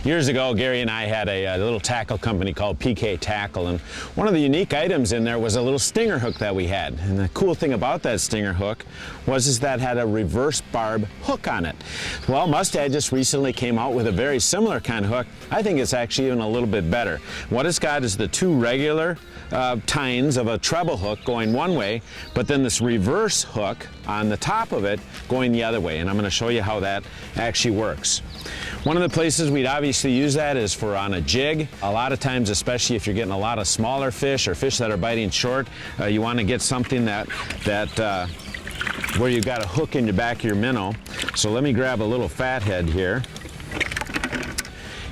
Years ago, Gary and I had a little tackle company called PK Tackle, and one of the unique items in there was a little stinger hook that we had. And the cool thing about that stinger hook was that it had a reverse barb hook on it. Well, Mustad just recently came out with a very similar kind of hook. I think it's actually even a little bit better. What it's got is the two regular tines of a treble hook going one way, but then this reverse hook on the top of it going the other way, and I'm going to show you how that actually works. One of the places we'd obviously use that is for on a jig. A lot of times, especially if you're getting a lot of smaller fish or fish that are biting short, you want to get something where you've got a hook in the back of your minnow. So let me grab a little fathead here.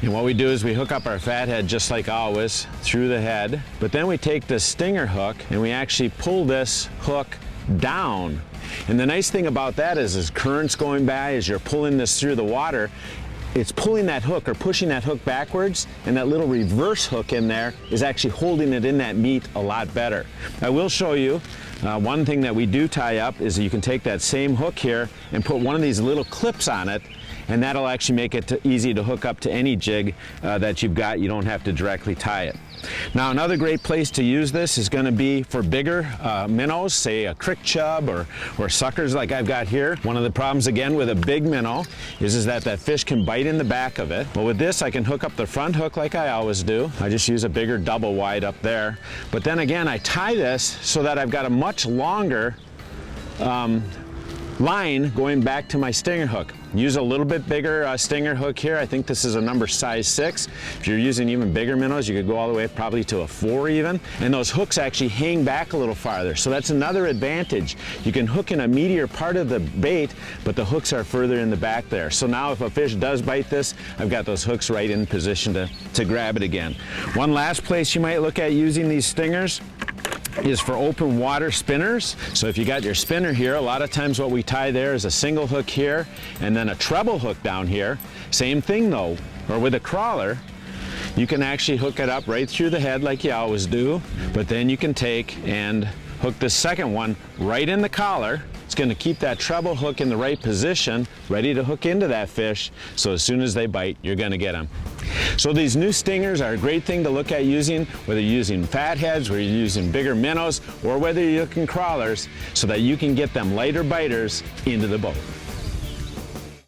And what we do is we hook up our fathead just like always through the head, but then we take this stinger hook and we actually pull this hook down. And the nice thing about that is as currents going by, as you're pulling this through the water, it's pulling that hook or pushing that hook backwards, and that little reverse hook in there is actually holding it in that meat a lot better. I will show you one thing that we do tie up is that you can take that same hook here and put one of these little clips on it, and that'll actually make it easy to hook up to any jig that you've got. You don't have to directly tie it. Now, another great place to use this is going to be for bigger minnows, say a crick chub or suckers like I've got here. One of the problems again with a big minnow is that fish can bite in the back of it. Well, with this I can hook up the front hook like I always do. I just use a bigger double wide up there. But then again, I tie this so that I've got a much longer line going back to my stinger hook. Use a little bit bigger stinger hook here. I think this is a number size 6. If you're using even bigger minnows, you could go all the way probably to a 4 even. And those hooks actually hang back a little farther. So that's another advantage. You can hook in a meatier part of the bait, but the hooks are further in the back there. So now if a fish does bite this, I've got those hooks right in position to grab it again. One last place you might look at using these stingers is for open water spinners. So if you got your spinner here, a lot of times what we tie there is a single hook here and then a treble hook down here. Same thing though, or with a crawler, you can actually hook it up right through the head like you always do, but then you can take and hook the second one right in the collar. It's going to keep that treble hook in the right position, ready to hook into that fish, so as soon as they bite, you're going to get them. So these new stingers are a great thing to look at using, whether you're using fatheads, whether you're using bigger minnows, or whether you're looking crawlers, so that you can get them lighter biters into the boat.